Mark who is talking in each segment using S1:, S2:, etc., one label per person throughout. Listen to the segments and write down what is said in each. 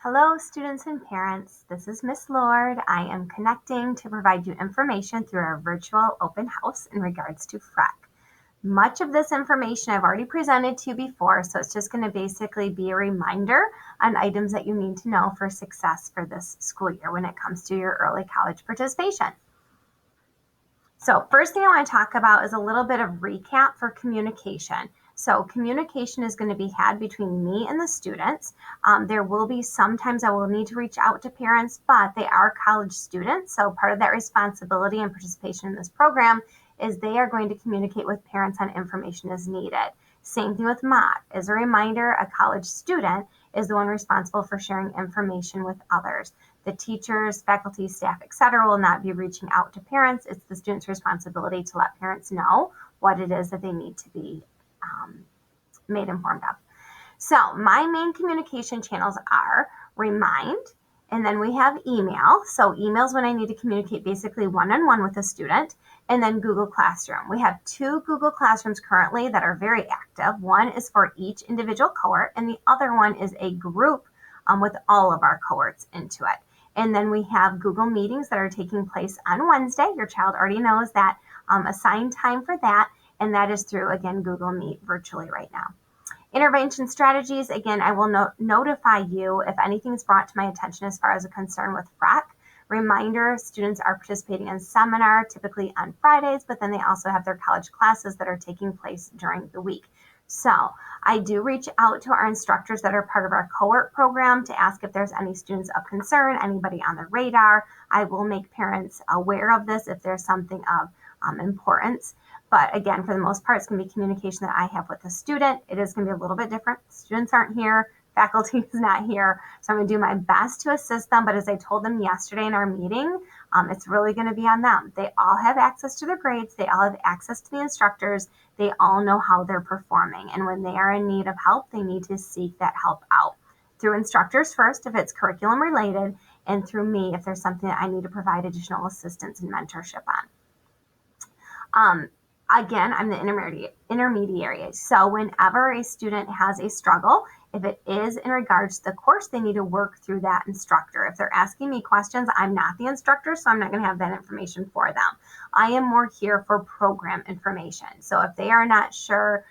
S1: Hello, students and parents. This is Miss Lord. I am connecting to provide you information through our virtual open house in regards to FREC. Much of this information I've already presented to you before, so it's just going to basically be a reminder on items that you need to know for success for this school year when it comes to your early college participation. So first thing I want to talk about is a little bit of recap for communication. So communication is going to be had between me and the students. There will be sometimes I will need to reach out to parents, but they are college students. So part of that responsibility and participation in this program is they are going to communicate with parents on information as needed. Same thing with MOD. As a reminder, a college student is the one responsible for sharing information with others. The teachers, faculty, staff, etc. will not be reaching out to parents. It's the student's responsibility to let parents know what it is that they need to be made informed of. So my main communication channels are Remind, and then we have email. So emails when I need to communicate basically one-on-one with a student, and then Google Classroom. We have 2 Google Classrooms currently that are very active. One is for each individual cohort, and the other one is a group with all of our cohorts into it. And then we have Google Meetings that are taking place on Wednesday. Your child already knows that assigned time for that, and that is through, again, Google Meet virtually right now. Intervention strategies, again, I will notify you if anything is brought to my attention as far as a concern with FREC. Reminder, students are participating in seminar, typically on Fridays, but then they also have their college classes that are taking place during the week. So I do reach out to our instructors that are part of our cohort program to ask if there's any students of concern, anybody on the radar. I will make parents aware of this if there's something of importance. But again, for the most part, it's going to be communication that I have with the student. It is going to be a little bit different. Students aren't here. Faculty is not here. So I'm going to do my best to assist them. But as I told them yesterday in our meeting, it's really going to be on them. They all have access to their grades. They all have access to the instructors. They all know how they're performing. And when they are in need of help, they need to seek that help out through instructors first, if it's curriculum related, and through me, if there's something that I need to provide additional assistance and mentorship on. Again, I'm the intermediary. So whenever a student has a struggle, if it is in regards to the course, they need to work through that instructor. If they're asking me questions, I'm not the instructor, so I'm not going to have that information for them. I am more here for program information. So if they are not sure,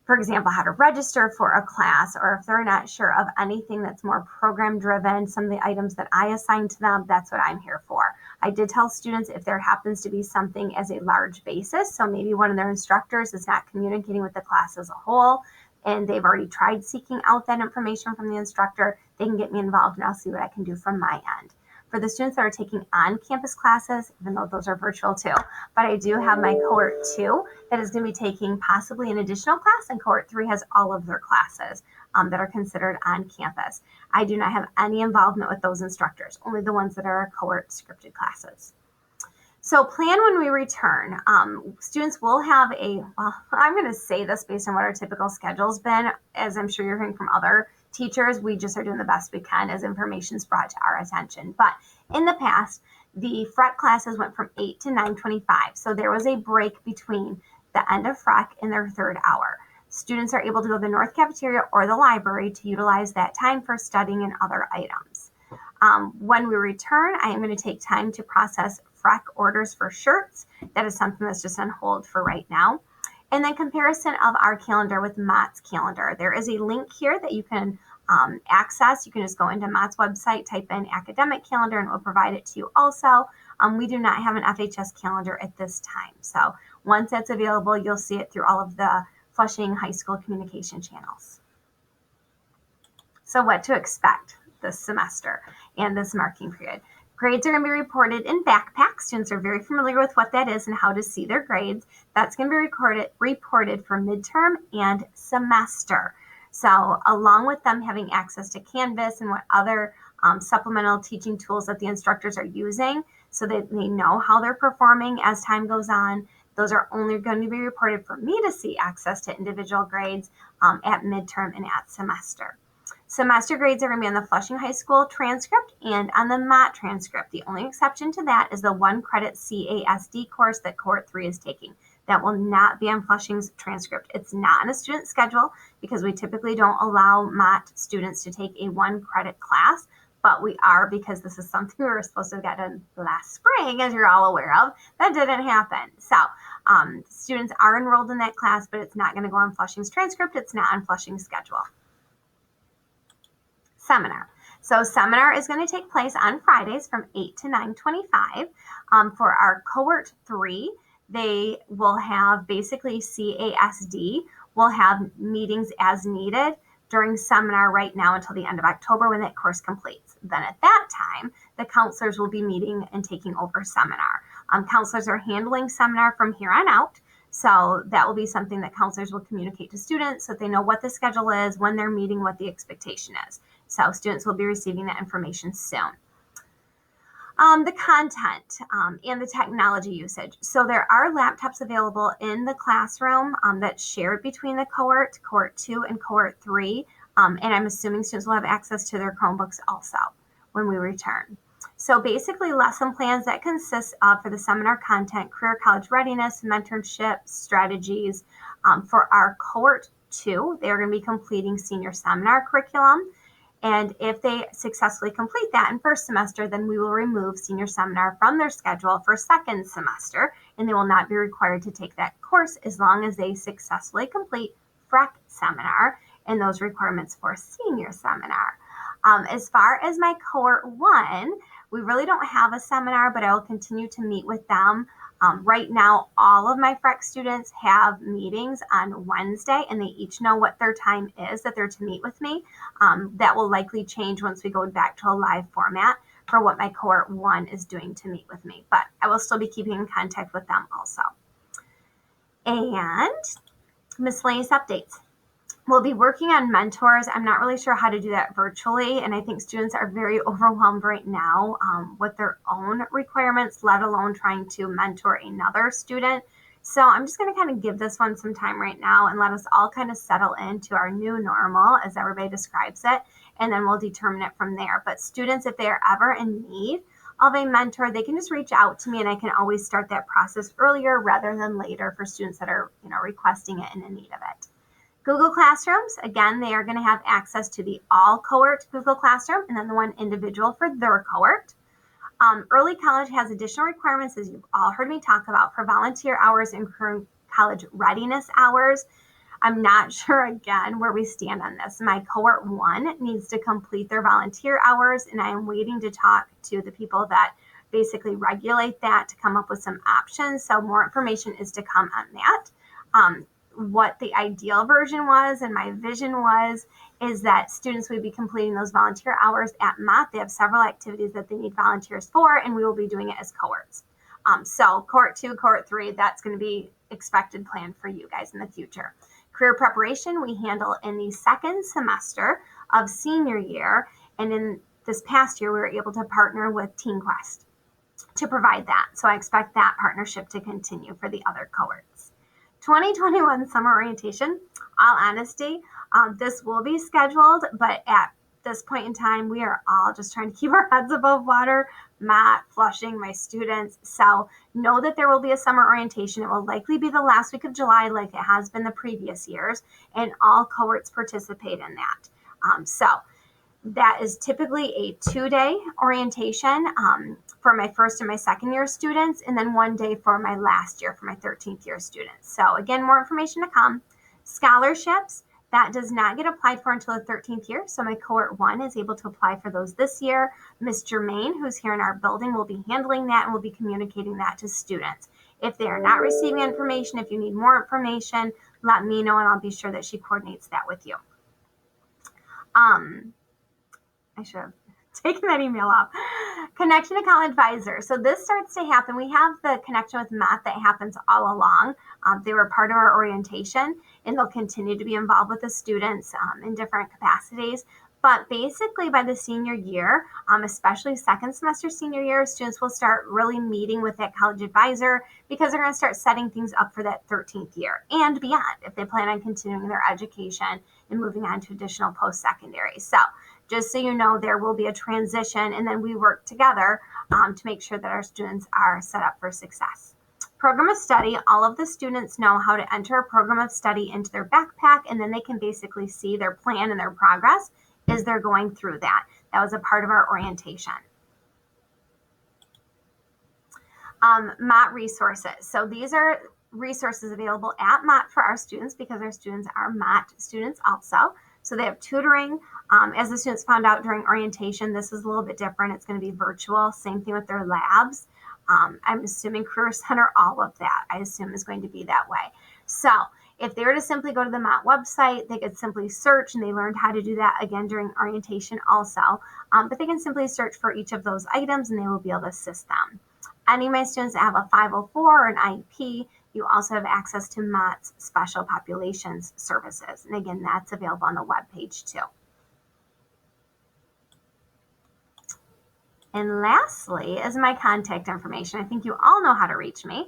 S1: for example, how to register for a class, or if they're not sure of anything that's more program driven, some of the items that I assign to them, that's what I'm here for. I did tell students if there happens to be something as a large basis, so maybe one of their instructors is not communicating with the class as a whole, and they've already tried seeking out that information from the instructor, they can get me involved and I'll see what I can do from my end. For the students that are taking on-campus classes, even though those are virtual too, but I do have my cohort 2 that is going to be taking possibly an additional class, and cohort 3 has all of their classes that are considered on campus. I do not have any involvement with those instructors, only the ones that are cohort scripted classes. So plan when we return. Students will have I'm going to say this based on what our typical schedule's been, as I'm sure you're hearing from other teachers, we just are doing the best we can as information is brought to our attention. But in the past, the FREC classes went from 8 to 9:25. So there was a break between the end of FREC and their third hour. Students are able to go to the North Cafeteria or the library to utilize that time for studying and other items. When we return, I am going to take time to process FREC orders for shirts. That is something that's just on hold for right now. And then comparison of our calendar with Mott's calendar. There is a link here that you can access. You can just go into Mott's website, type in academic calendar, and it will provide it to you also. We do not have an FHS calendar at this time. So once that's available, you'll see it through all of the Flushing High School communication channels. So what to expect this semester and this marking period. Grades are going to be reported in backpacks. Students are very familiar with what that is and how to see their grades. That's going to be reported for midterm and semester. So along with them having access to Canvas and what other supplemental teaching tools that the instructors are using so that they know how they're performing as time goes on, those are only going to be reported for me to see access to individual grades at midterm and at semester. Semester grades are going to be on the Flushing High School transcript and on the Mott transcript. The only exception to that is the 1 credit CASD course that cohort 3 is taking. That will not be on Flushing's transcript. It's not on a student schedule because we typically don't allow MOT students to take a 1-credit class, but we are because this is something we were supposed to have gotten last spring, as you're all aware of. That didn't happen. So students are enrolled in that class, but it's not going to go on Flushing's transcript. It's not on Flushing's schedule. Seminar. So seminar is going to take place on Fridays from 8 to 9:25. For our cohort 3, they will have basically CASD will have meetings as needed during seminar right now until the end of October when that course completes. Then at that time, the counselors will be meeting and taking over seminar. Counselors are handling seminar from here on out. So that will be something that counselors will communicate to students so that they know what the schedule is, when they're meeting, what the expectation is. So students will be receiving that information soon. The content and the technology usage. So there are laptops available in the classroom that's shared between the cohort 2 and cohort 3. And I'm assuming students will have access to their Chromebooks also when we return. So basically lesson plans that consist of, for the seminar content, career college readiness, mentorship, strategies. For our cohort 2, they're going to be completing senior seminar curriculum. And if they successfully complete that in first semester, then we will remove senior seminar from their schedule for second semester, and they will not be required to take that course as long as they successfully complete FREC seminar and those requirements for senior seminar. As far as my cohort 1, we really don't have a seminar, but I will continue to meet with them. Right now, all of my FREC students have meetings on Wednesday, and they each know what their time is that they're to meet with me. That will likely change once we go back to a live format for what my cohort 1 is doing to meet with me, but I will still be keeping in contact with them also. And miscellaneous updates. We'll be working on mentors. I'm not really sure how to do that virtually, and I think students are very overwhelmed right now with their own requirements, let alone trying to mentor another student. So I'm just going to kind of give this one some time right now and let us all kind of settle into our new normal, as everybody describes it, and then we'll determine it from there. But students, if they are ever in need of a mentor, they can just reach out to me, and I can always start that process earlier rather than later for students that are, requesting it and in need of it. Google Classrooms, again, they are going to have access to the all cohort Google Classroom and then the one individual for their cohort. Early college has additional requirements, as you've all heard me talk about, for volunteer hours and college readiness hours. I'm not sure, again, where we stand on this. My cohort 1 needs to complete their volunteer hours, and I am waiting to talk to the people that basically regulate that to come up with some options. So more information is to come on that. What the ideal version was and my vision is that students would be completing those volunteer hours at MOT. They have several activities that they need volunteers for, and we will be doing it as cohorts. So cohort 2, cohort 3, that's going to be expected plan for you guys in the future. Career preparation, we handle in the second semester of senior year. And in this past year, we were able to partner with TeenQuest to provide that. So I expect that partnership to continue for the other cohorts. 2021 summer orientation, all honesty, this will be scheduled, but at this point in time, we are all just trying to keep our heads above water, Matt, Flushing, my students. So know that there will be a summer orientation. It will likely be the last week of July like it has been the previous years, and all cohorts participate in that. So that is typically a 2-day orientation for my first and my second year students, and then 1 day for my last year for my 13th year students. So again, more information to come. Scholarships, that does not get applied for until the 13th year. So my cohort 1 is able to apply for those this year. Ms. Germain, who's here in our building, will be handling that and will be communicating that to students. If they are not receiving information, if you need more information, let me know and I'll be sure that she coordinates that with you. I should have taken that email off. Connection to College Advisor. So this starts to happen. We have the connection with Matt that happens all along. They were part of our orientation, and they'll continue to be involved with the students in different capacities. But basically by the senior year, especially second semester senior year, students will start really meeting with that college advisor because they're going to start setting things up for that 13th year and beyond if they plan on continuing their education and moving on to additional post-secondary. So just so you know, there will be a transition, and then we work together to make sure that our students are set up for success. Program of study, all of the students know how to enter a program of study into their backpack, and then they can basically see their plan and their progress as they're going through that. That was a part of our orientation. Mott resources. So these are resources available at Mott for our students because our students are Mott students also. So they have tutoring. As the students found out during orientation, this is a little bit different. It's going to be virtual. Same thing with their labs. I'm assuming Career Center, all of that, I assume is going to be that way. So if they were to simply go to the Mott website, they could simply search, and they learned how to do that again during orientation also. But they can simply search for each of those items, and they will be able to assist them. Any of my students that have a 504 or an IEP, you also have access to Mott's Special Populations Services. And again, that's available on the webpage too. And lastly is my contact information. I think you all know how to reach me.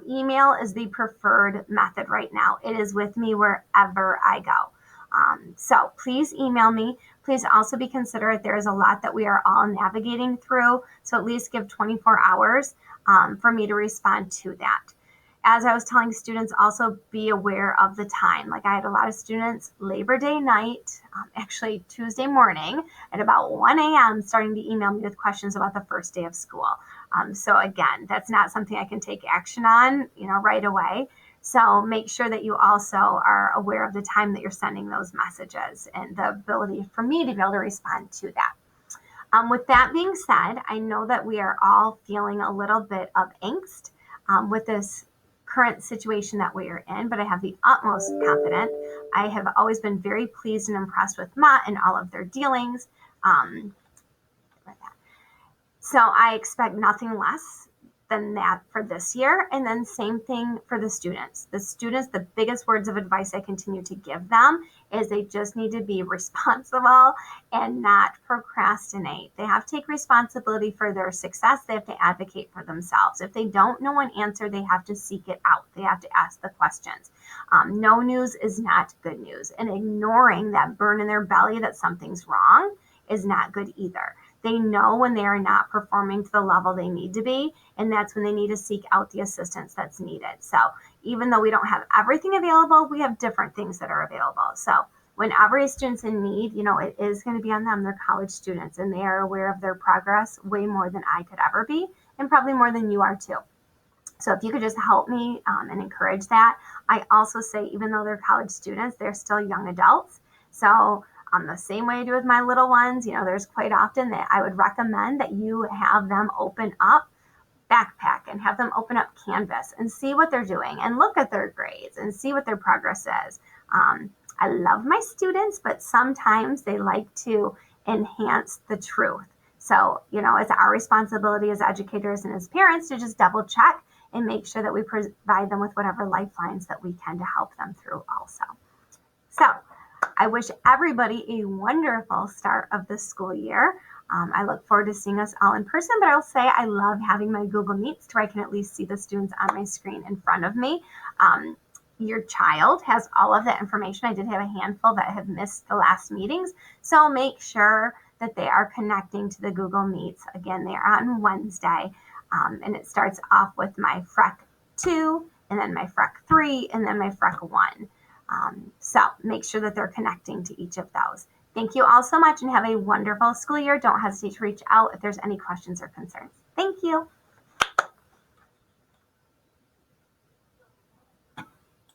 S1: Email is the preferred method right now. It is with me wherever I go. So please email me. Please also be considerate. There is a lot that we are all navigating through. So at least give 24 hours for me to respond to that. As I was telling students, also be aware of the time. Like I had a lot of students Labor Day night, actually Tuesday morning at about 1 a.m. starting to email me with questions about the first day of school. So again, that's not something I can take action on, right away. So make sure that you also are aware of the time that you're sending those messages and the ability for me to be able to respond to that. With that being said, I know that we are all feeling a little bit of angst with this current situation that we are in, but I have the utmost confidence. I have always been very pleased and impressed with Mott and all of their dealings. So I expect nothing less than that for this year. And then same thing for the students. The students, the biggest words of advice I continue to give them is they just need to be responsible and not procrastinate. They have to take responsibility for their success. They have to advocate for themselves. If they don't know an answer, they have to seek it out. They have to ask the questions. No news is not good news. And ignoring that burn in their belly that something's wrong is not good either. They know when they are not performing to the level they need to be, and that's when they need to seek out the assistance that's needed. So even though we don't have everything available, we have different things that are available. So whenever a student's in need, it is going to be on them. They're college students, and they are aware of their progress way more than I could ever be, and probably more than you are too. So if you could just help me and encourage that. I also say, even though they're college students, they're still young adults. So the same way I do with my little ones, there's quite often that I would recommend that you have them open up backpack and have them open up Canvas and see what they're doing and look at their grades and see what their progress is. I love my students, but sometimes they like to enhance the truth. So, it's our responsibility as educators and as parents to just double check and make sure that we provide them with whatever lifelines that we can to help them through also. So I wish everybody a wonderful start of the school year. I look forward to seeing us all in person, but I'll say I love having my Google Meets where I can at least see the students on my screen in front of me. Your child has all of that information. I did have a handful that have missed the last meetings, so make sure that they are connecting to the Google Meets. Again, they are on Wednesday, and it starts off with my FREC 2, and then my FREC 3, and then my FREC 1. So make sure that they're connecting to each of those. Thank you all so much and have a wonderful school year. Don't hesitate to reach out if there's any questions or concerns. Thank you.